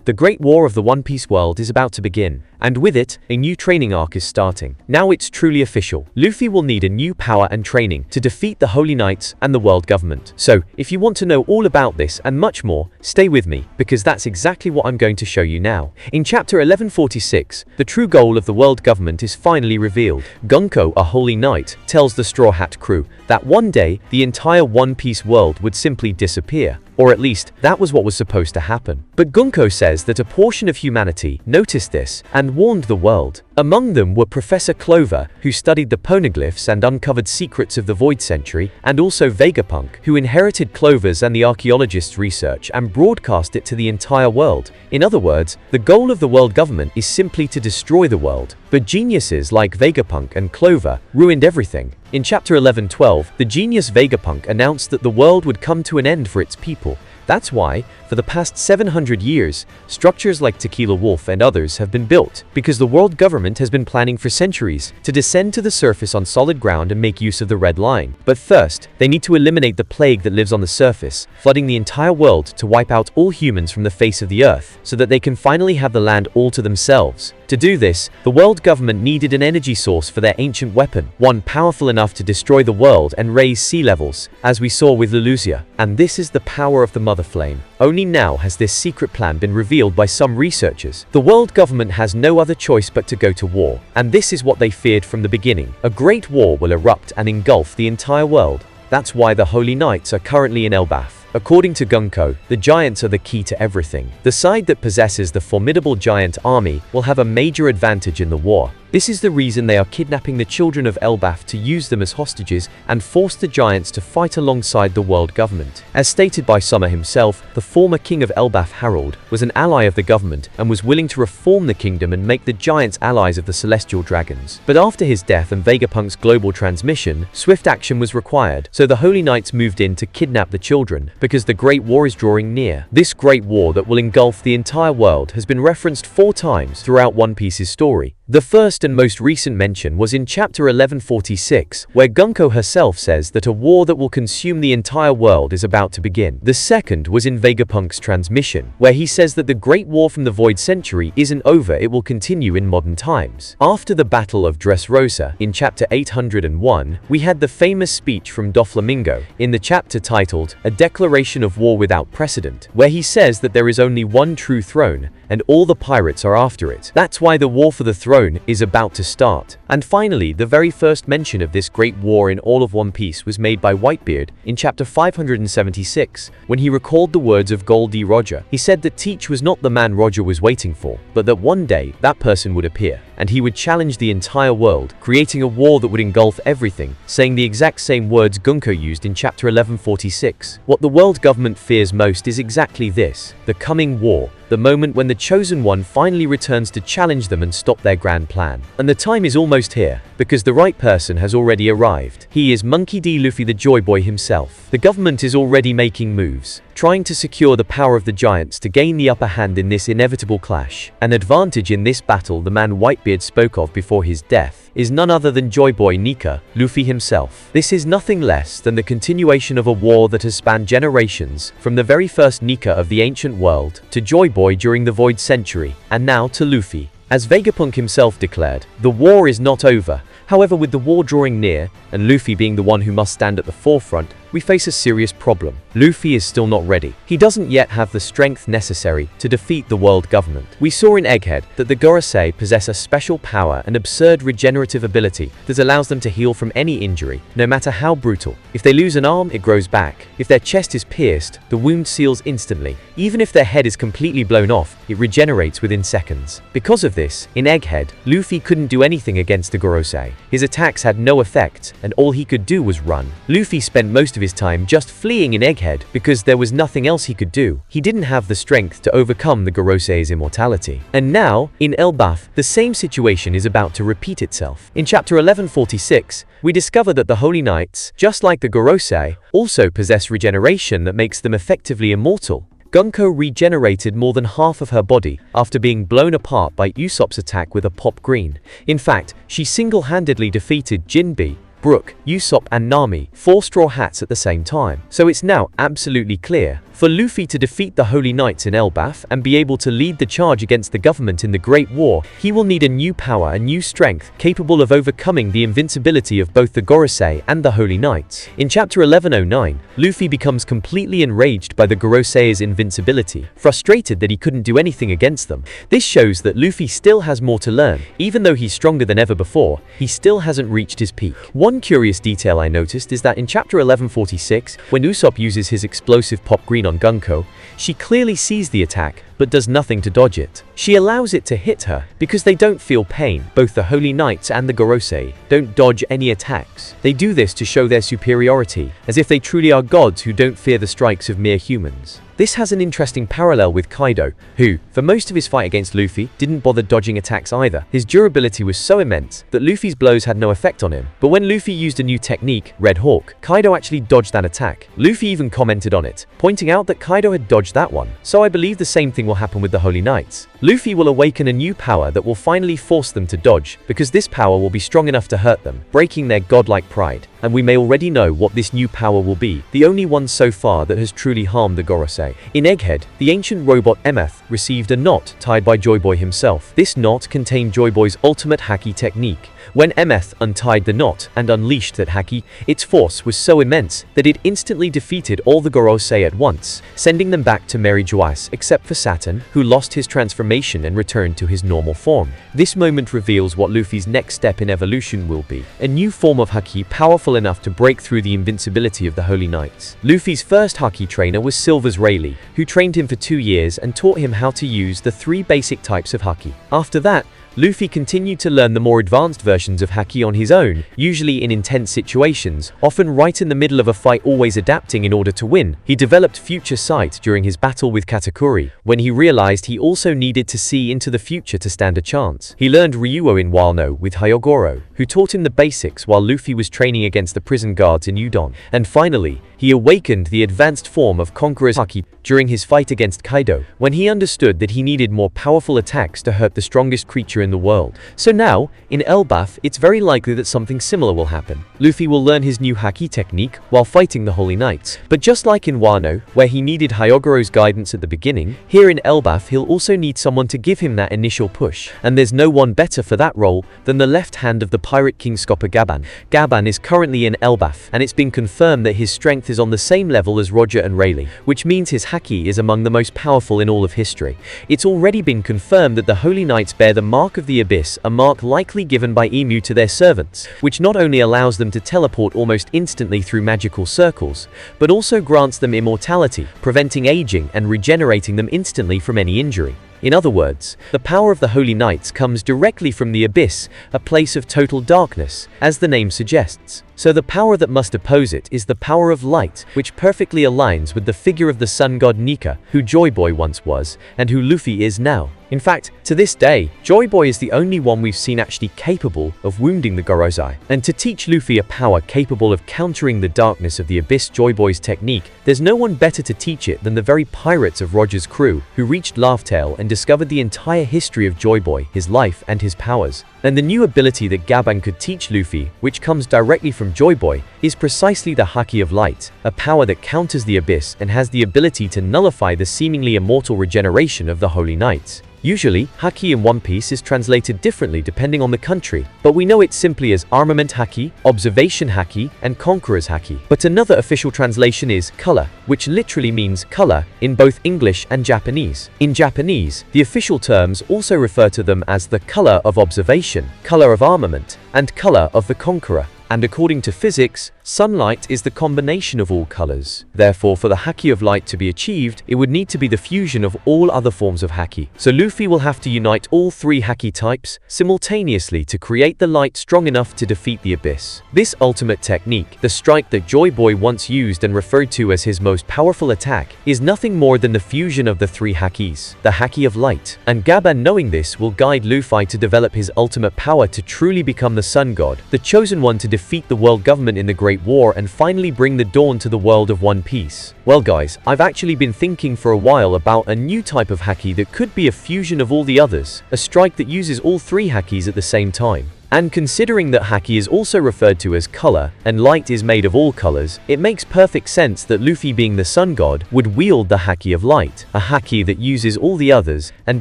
The Great War of the One Piece world is about to begin, and with it, a new training arc is starting. Now it's truly official. Luffy will need a new power and training to defeat the Holy Knights and the world government. So, if you want to know all about this and much more, stay with me, because that's exactly what I'm going to show you now. In chapter 1146, the true goal of the world government is finally revealed. Gunko, a Holy Knight, tells the Straw Hat crew that one day, the entire One Piece world would simply disappear. Or at least, that was what was supposed to happen. But Gunko says that a portion of humanity noticed this and warned the world. Among them were Professor Clover, who studied the Poneglyphs and uncovered secrets of the Void Century, and also Vegapunk, who inherited Clover's and the archaeologists' research and broadcast it to the entire world. In other words, the goal of the world government is simply to destroy the world. But geniuses like Vegapunk and Clover ruined everything. In chapter 1112, the genius Vegapunk announced that the world would come to an end for its people. That's why, for the past 700 years, structures like Tequila Wolf and others have been built, because the world government has been planning for centuries to descend to the surface on solid ground and make use of the Red Line. But first, they need to eliminate the plague that lives on the surface, flooding the entire world to wipe out all humans from the face of the earth, so that they can finally have the land all to themselves. To do this, the world government needed an energy source for their ancient weapon, one powerful enough to destroy the world and raise sea levels, as we saw with Lulusia. And this is the power of the Mother Flame. Only now has this secret plan been revealed by some researchers. The world government has no other choice but to go to war, and this is what they feared from the beginning. A great war will erupt and engulf the entire world. That's why the Holy Knights are currently in Elbaf. According to Gunko, the giants are the key to everything. The side that possesses the formidable giant army will have a major advantage in the war. This is the reason they are kidnapping the children of Elbaf to use them as hostages and force the giants to fight alongside the world government. As stated by Summer himself, the former king of Elbaf, Harold, was an ally of the government and was willing to reform the kingdom and make the giants allies of the celestial dragons. But after his death and Vegapunk's global transmission, swift action was required, so the Holy Knights moved in to kidnap the children, because the Great War is drawing near. This Great War that will engulf the entire world has been referenced 4 times throughout One Piece's story. The first and most recent mention was in chapter 1146, where Gunko herself says that a war that will consume the entire world is about to begin. The second was in Vegapunk's transmission, where he says that the Great War from the Void Century isn't over, it will continue in modern times. After the Battle of Dressrosa, in chapter 801, we had the famous speech from Doflamingo, in the chapter titled, A Declaration of War Without Precedent, where he says that there is only one true throne, and all the pirates are after it. That's why the war for the throne is about to start. And finally, the very first mention of this great war in all of One Piece was made by Whitebeard in chapter 576, when he recalled the words of Gol D. Roger. He said that Teach was not the man Roger was waiting for, but that one day that person would appear, and he would challenge the entire world, creating a war that would engulf everything, saying the exact same words Gunko used in chapter 1146. What the world government fears most is exactly this, the coming war, the moment when the Chosen One finally returns to challenge them and stop their grand plan. And the time is almost here, because the right person has already arrived. He is Monkey D. Luffy, the Joy Boy himself. The government is already making moves, trying to secure the power of the giants to gain the upper hand in this inevitable clash. An advantage in this battle the man Whitebeard spoke of before his death is none other than Joy Boy Nika, Luffy himself. This is nothing less than the continuation of a war that has spanned generations, from the very first Nika of the ancient world, to Joy Boy during the Void Century, and now to Luffy. As Vegapunk himself declared, the war is not over. However, with the war drawing near, and Luffy being the one who must stand at the forefront, we face a serious problem. Luffy is still not ready. He doesn't yet have the strength necessary to defeat the world government. We saw in Egghead that the Gorosei possess a special power and absurd regenerative ability that allows them to heal from any injury, no matter how brutal. If they lose an arm, it grows back. If their chest is pierced, the wound seals instantly. Even if their head is completely blown off, it regenerates within seconds. Because of this, in Egghead, Luffy couldn't do anything against the Gorosei. His attacks had no effect, and all he could do was run. Luffy spent most of his time just fleeing in Egghead because there was nothing else he could do. He didn't have the strength to overcome the Gorosei's immortality. And now, in Elbaf, the same situation is about to repeat itself. In chapter 1146, we discover that the Holy Knights, just like the Gorosei, also possess regeneration that makes them effectively immortal. Gunko regenerated more than half of her body after being blown apart by Usopp's attack with a pop green. In fact, she single-handedly defeated Jinbe, Brook, Usopp and Nami, 4 Straw Hats at the same time. So it's now absolutely clear. For Luffy to defeat the Holy Knights in Elbaf and be able to lead the charge against the government in the Great War, he will need a new power and new strength capable of overcoming the invincibility of both the Gorosei and the Holy Knights. In chapter 1109, Luffy becomes completely enraged by the Gorosei's invincibility, frustrated that he couldn't do anything against them. This shows that Luffy still has more to learn. Even though he's stronger than ever before, he still hasn't reached his peak. One curious detail I noticed is that in chapter 1146, when Usopp uses his explosive Pop Green on Gunko, she clearly sees the attack, but does nothing to dodge it. She allows it to hit her, because they don't feel pain. Both the Holy Knights and the Gorosei don't dodge any attacks. They do this to show their superiority, as if they truly are gods who don't fear the strikes of mere humans. This has an interesting parallel with Kaido, who, for most of his fight against Luffy, didn't bother dodging attacks either. His durability was so immense that Luffy's blows had no effect on him. But when Luffy used a new technique, Red Hawk, Kaido actually dodged that attack. Luffy even commented on it, pointing out that Kaido had dodged that one. So I believe the same thing will happen with the Holy Knights. Luffy will awaken a new power that will finally force them to dodge, because this power will be strong enough to hurt them, breaking their godlike pride. And we may already know what this new power will be, the only one so far that has truly harmed the Gorosei. In Egghead, the ancient robot Emeth received a knot tied by Joy Boy himself. This knot contained Joy Boy's ultimate Haki technique. When Emeth untied the knot and unleashed that Haki, its force was so immense that it instantly defeated all the Gorosei at once, sending them back to Mary Geoise except for Saturn, who lost his transformation and returned to his normal form. This moment reveals what Luffy's next step in evolution will be, a new form of Haki powerful enough to break through the invincibility of the Holy Knights. Luffy's first Haki trainer was Silver's Rayleigh, who trained him for 2 years and taught him how to use the 3 basic types of Haki. After that, Luffy continued to learn the more advanced versions of Haki on his own, usually in intense situations, often right in the middle of a fight, always adapting in order to win. He developed Future Sight during his battle with Katakuri, when he realized he also needed to see into the future to stand a chance. He learned Ryuo in Wano with Hyogoro, who taught him the basics while Luffy was training against the prison guards in Udon. And finally, he awakened the advanced form of Conqueror's Haki during his fight against Kaido, when he understood that he needed more powerful attacks to hurt the strongest creature in the world. So now, in Elbaf, it's very likely that something similar will happen. Luffy will learn his new Haki technique while fighting the Holy Knights. But just like in Wano, where he needed Hyogoro's guidance at the beginning, here in Elbaf he'll also need someone to give him that initial push. And there's no one better for that role than the left hand of the Pirate King Scopper Gaban. Gaban is currently in Elbaf, and it's been confirmed that his strength is on the same level as Roger and Rayleigh, which means his Haki is among the most powerful in all of history. It's already been confirmed that the Holy Knights bear the Mark of the Abyss, a mark likely given by Emu to their servants, which not only allows them to teleport almost instantly through magical circles, but also grants them immortality, preventing aging and regenerating them instantly from any injury. In other words, the power of the Holy Knights comes directly from the Abyss, a place of total darkness, as the name suggests. So the power that must oppose it is the power of light, which perfectly aligns with the figure of the sun god Nika, who Joy Boy once was, and who Luffy is now. In fact, to this day, Joy Boy is the only one we've seen actually capable of wounding the Gorosei. And to teach Luffy a power capable of countering the darkness of the Abyss Joy Boy's technique, there's no one better to teach it than the very pirates of Roger's crew, who reached Laugh-Tale and discovered the entire history of Joy Boy, his life and his powers. And the new ability that Gaban could teach Luffy, which comes directly from Joy Boy, is precisely the Haki of Light, a power that counters the Abyss and has the ability to nullify the seemingly immortal regeneration of the Holy Knights. Usually, Haki in One Piece is translated differently depending on the country, but we know it simply as Armament Haki, Observation Haki, and Conqueror's Haki. But another official translation is color, which literally means color in both English and Japanese. In Japanese, the official terms also refer to them as the color of observation, color of armament, and color of the conqueror. And according to physics, sunlight is the combination of all colors. Therefore, for the Haki of Light to be achieved, it would need to be the fusion of all other forms of Haki. So Luffy will have to unite all 3 Haki types simultaneously to create the light strong enough to defeat the Abyss. This ultimate technique, the strike that Joy Boy once used and referred to as his most powerful attack, is nothing more than the fusion of the 3 Hakis, the Haki of Light. And Gaban, knowing this, will guide Luffy to develop his ultimate power to truly become the Sun God, the chosen one to defeat the world government in the Great War and finally bring the dawn to the world of One Piece. Well guys, I've actually been thinking for a while about a new type of Haki that could be a fusion of all the others, a strike that uses all 3 Hakis at the same time. And considering that Haki is also referred to as color, and light is made of all colors, it makes perfect sense that Luffy, being the sun god, would wield the Haki of Light, a Haki that uses all the others, and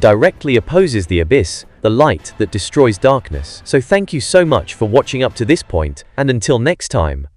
directly opposes the abyss, the light that destroys darkness. So thank you so much for watching up to this point, and until next time,